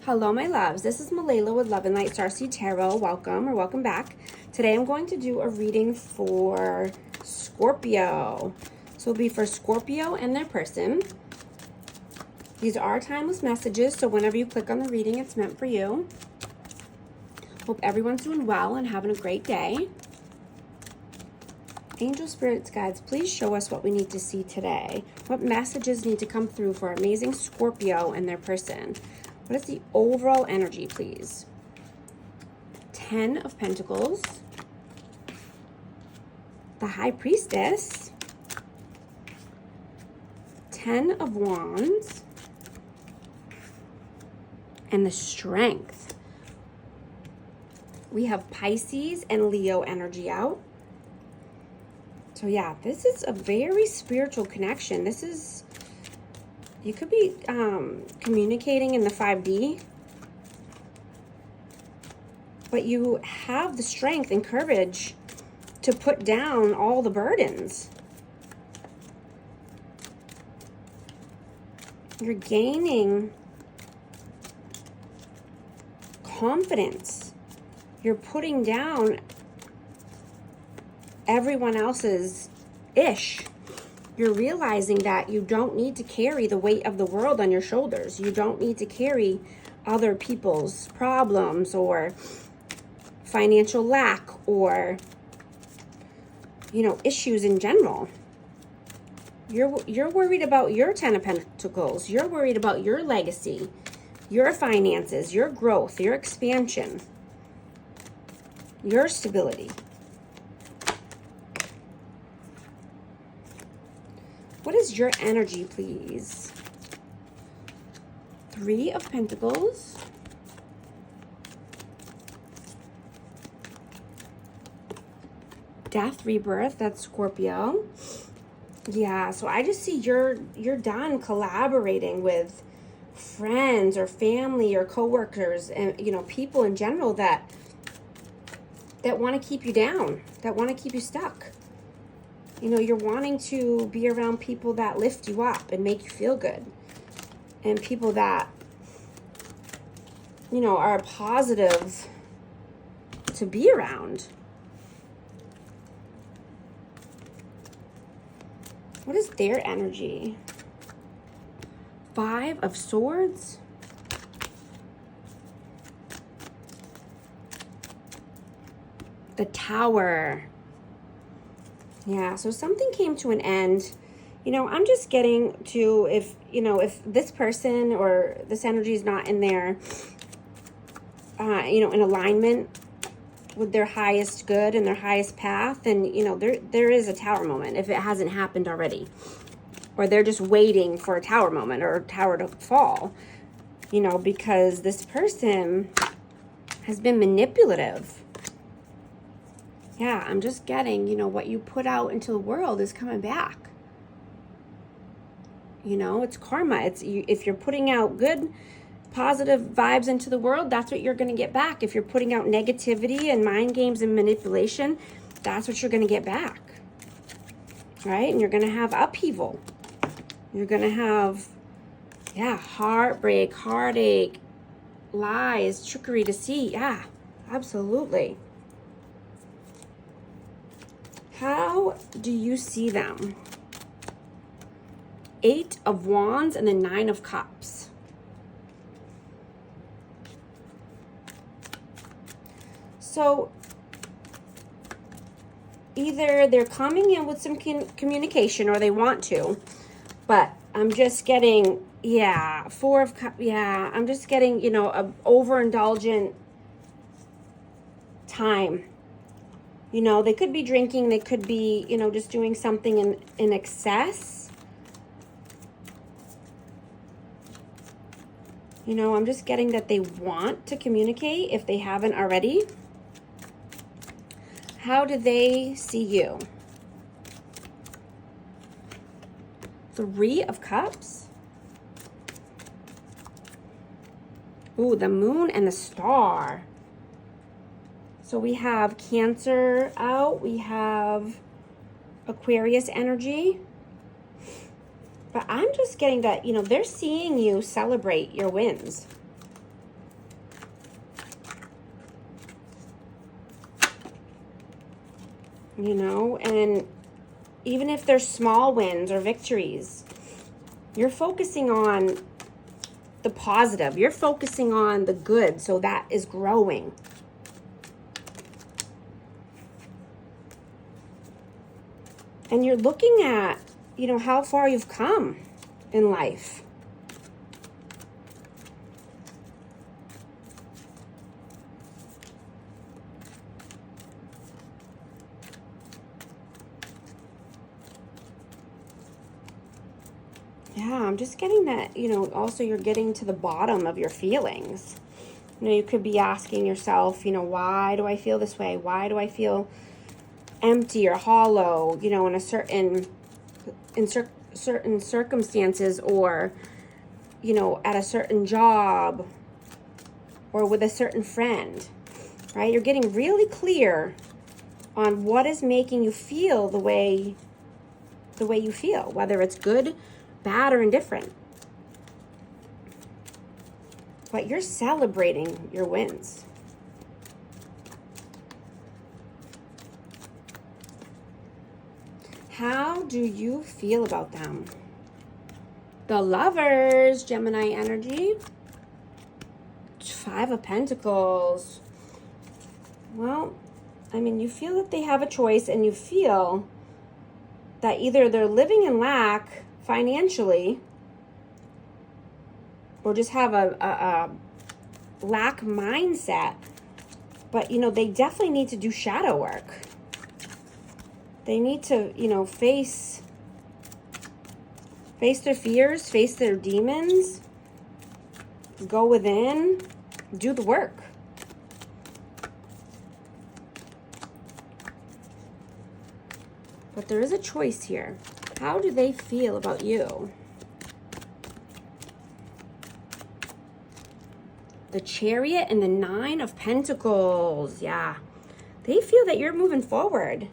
Hello, my loves. This is Malayla with Love and Light Starseed Tarot. Welcome or welcome back. Today I'm going to do a reading for Scorpio. So it'll be for Scorpio and their person. These are timeless messages, so whenever you click on the reading, it's meant for you. Hope everyone's doing well and having a great day. Angel spirits, guides, please show us what we need to see today. What messages need to come through for amazing Scorpio and their person? What is the overall energy, please? 10 of Pentacles, the High Priestess, 10 of Wands, and the Strength. We have Pisces and Leo energy out. So yeah, this is a very spiritual connection. This is, you could be communicating in the 5D, but you have the strength and courage to put down all the burdens. You're gaining confidence. You're putting down everyone else's ish. You're realizing that you don't need to carry the weight of the world on your shoulders. You don't need to carry other people's problems or financial lack or, issues in general. You're worried about your 10 of Pentacles. You're worried about your legacy, your finances, your growth, your expansion, your stability. What is your energy, please? 3 of Pentacles. Death, rebirth, that's Scorpio. Yeah, so I just see you're done collaborating with friends or family or coworkers and, people in general that want to keep you down, that want to keep you stuck. You're wanting to be around people that lift you up and make you feel good. And people that, are positive to be around. What is their energy? 5 of Swords. The Tower. Yeah, so something came to an end. I'm just getting to if this person or this energy is not in their, in alignment with their highest good and their highest path, then, there is a tower moment if it hasn't happened already. Or they're just waiting for a tower moment or a tower to fall, because this person has been manipulative. Yeah, I'm just getting, what you put out into the world is coming back. It's karma. If you're putting out good, positive vibes into the world, that's what you're going to get back. If you're putting out negativity and mind games and manipulation, that's what you're going to get back. Right? And you're going to have upheaval. You're going to have, heartbreak, heartache, lies, trickery, deceit. Yeah, absolutely. How do you see them? 8 of Wands and the 9 of Cups. So either they're coming in with some communication or they want to, but I'm just getting, 4 of Cups. Yeah, I'm just getting, a overindulgent time. They could be drinking, they could be, just doing something in excess. I'm just getting that they want to communicate if they haven't already. How do they see you? 3 of Cups. Ooh, the Moon and the Star. So we have Cancer out. We have Aquarius energy. But I'm just getting that, they're seeing you celebrate your wins. you know, and even if they're small wins or victories, you're focusing on the positive. You're focusing on the good, so that is growing. And you're looking at, you know, how far you've come in life. Yeah, I'm just getting that, you know, also you're getting to the bottom of your feelings. You know, you could be asking yourself, you know, why do I feel this way? Why do I feel empty or hollow, you know, in certain circumstances, or, you know, at a certain job or with a certain friend, right? You're getting really clear on what is making you feel the way you feel, whether it's good, bad, or indifferent. But you're celebrating your wins. How do you feel about them? The Lovers, Gemini energy. 5 of Pentacles. Well, I mean, you feel that they have a choice, and you feel that either they're living in lack financially, or just have a lack mindset. But, you know, they definitely need to do shadow work. They need to, you know, face their fears, face their demons, go within, do the work. But there is a choice here. How do they feel about you? The Chariot and the 9 of Pentacles. Yeah. They feel that you're moving forward,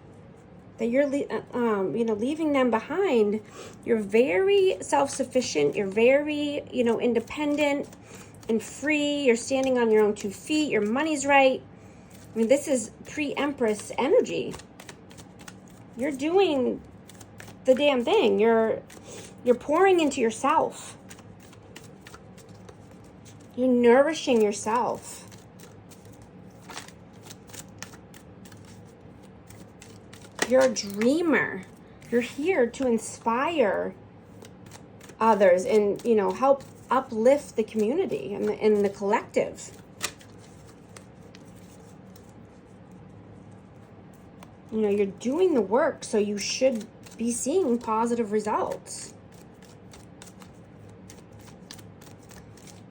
that you're, you know, leaving them behind. You're very self-sufficient. You're very, you know, independent and free. You're standing on your own 2 feet. Your money's right. I mean, this is pre-Empress energy. You're doing the damn thing. You're pouring into yourself. You're nourishing yourself. You're a dreamer. You're here to inspire others and, you know, help uplift the community and the collective. You know, you're doing the work, so you should be seeing positive results.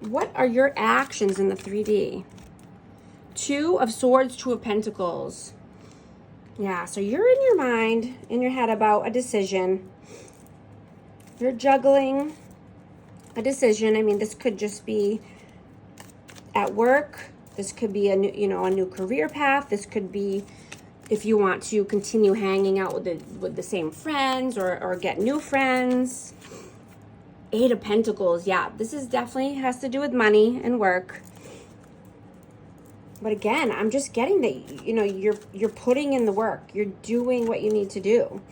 What are your actions in the 3D? 2 of Swords, 2 of Pentacles. Yeah, so you're in your mind, in your head about a decision. You're juggling a decision. I mean, this could just be at work. This could be a new, you know, a new career path. This could be if you want to continue hanging out with the same friends, or get new friends. 8 of Pentacles. Yeah, this is definitely has to do with money and work. But again, I'm just getting that, you know, you're putting in the work. You're doing what you need to do.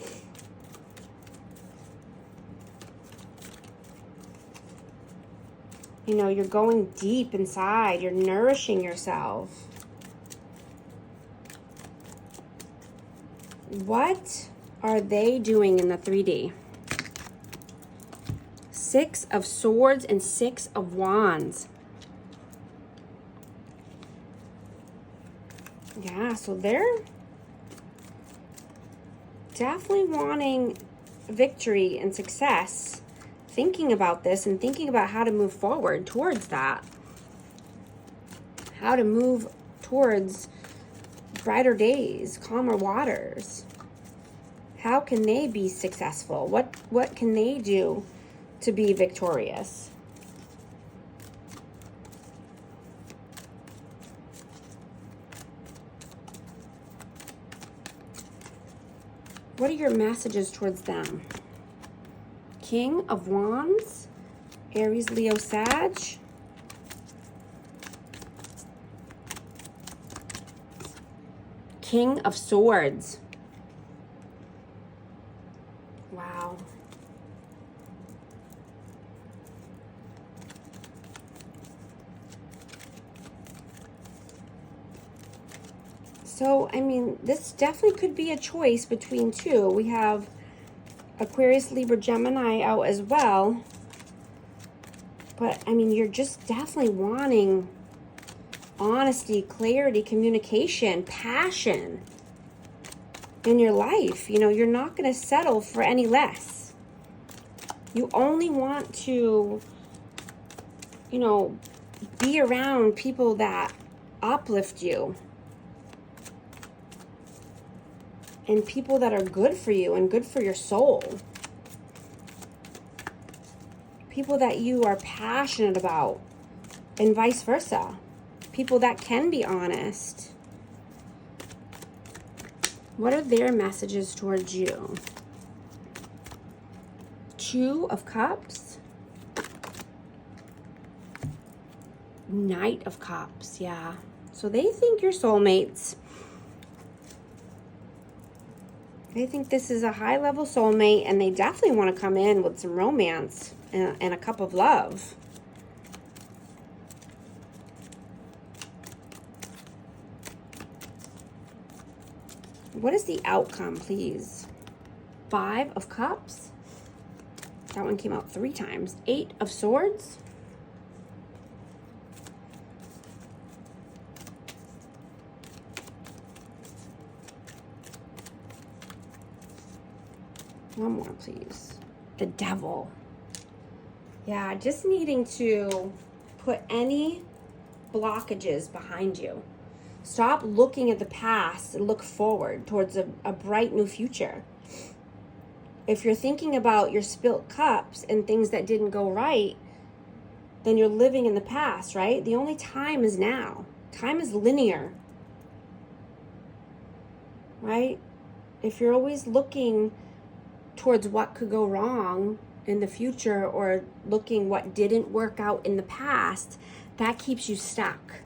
You know, you're going deep inside. You're nourishing yourself. What are they doing in the 3D? 6 of Swords and 6 of Wands. Yeah, so they're definitely wanting victory and success, thinking about this and thinking about how to move forward towards that. How to move towards brighter days, calmer waters. How can they be successful? What can they do to be victorious? What are your messages towards them? King of Wands, Aries, Leo, Sag. King of Swords. So, I mean, this definitely could be a choice between two. We have Aquarius, Libra, Gemini out as well. But, I mean, you're just definitely wanting honesty, clarity, communication, passion in your life. You know, you're not going to settle for any less. You only want to, you know, be around people that uplift you. And people that are good for you and good for your soul. People that you are passionate about, and vice versa. People that can be honest. What are their messages towards you? Two of Cups. Knight of Cups, yeah. So they think you're soulmates. They think this is a high-level soulmate, and they definitely want to come in with some romance and a cup of love. What is the outcome, please? 5 of Cups. That one came out 3 times. 8 of Swords. One more, please. The Devil. Yeah, just needing to put any blockages behind you. Stop looking at the past and look forward towards a bright new future. If you're thinking about your spilt cups and things that didn't go right, then you're living in the past, right? The only time is now. Time is linear, right? If you're always looking towards what could go wrong in the future or looking what didn't work out in the past, that keeps you stuck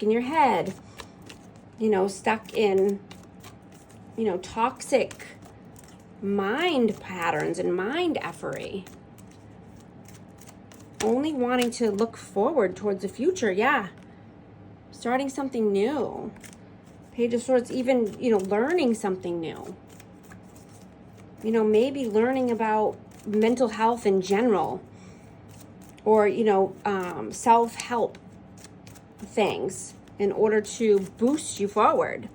in your head, you know, stuck in, you know, toxic mind patterns and mind effery. Only wanting to look forward towards the future, yeah. Starting something new. Page of Swords, even, you know, learning something new. You know, maybe learning about mental health in general, or, you know, self-help things in order to boost you forward.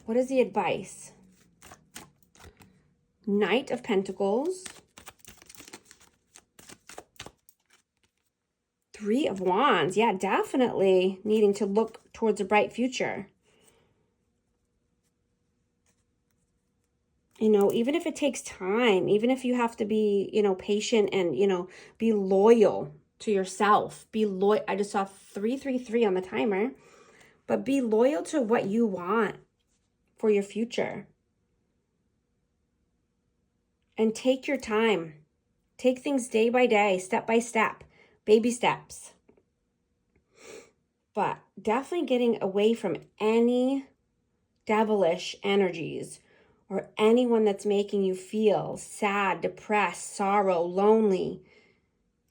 What is the advice? Knight of Pentacles. 3 of Wands. Yeah, definitely needing to look towards a bright future. You know, even if it takes time, even if you have to be, you know, patient and, you know, be loyal to yourself. Be loyal. I just saw 333 on the timer. But be loyal to what you want for your future. And take your time. Take things day by day, step by step, baby steps. But definitely getting away from any devilish energies or anyone that's making you feel sad, depressed, sorrow, lonely,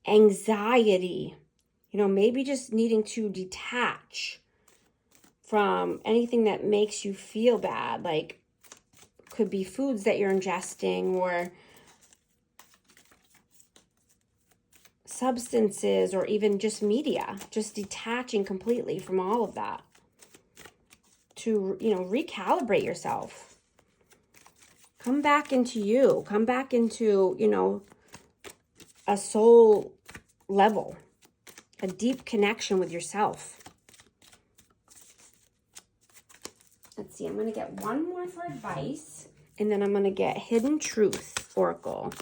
anxiety. You know, maybe just needing to detach from anything that makes you feel bad. Like, could be foods that you're ingesting or substances or even just media. Just detaching completely from all of that to, you know, recalibrate yourself. Come back into you. Come back into, you know, a soul level, a deep connection with yourself. Let's see, I'm going to get one more for advice, and then I'm going to get Hidden Truth Oracle.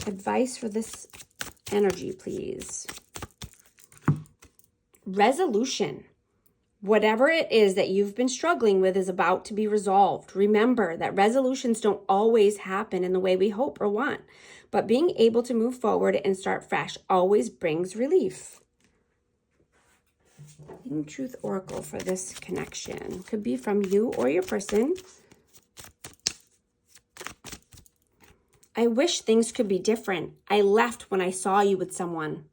Advice for this energy, please. Resolution. Whatever it is that you've been struggling with is about to be resolved. Remember that resolutions don't always happen in the way we hope or want, but being able to move forward and start fresh always brings relief. Hidden Truth Oracle for this connection. Could be from you or your person. I wish things could be different. I left when I saw you with someone.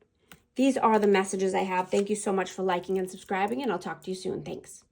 these are the messages I have. Thank you so much for liking and subscribing, and I'll talk to you soon. Thanks.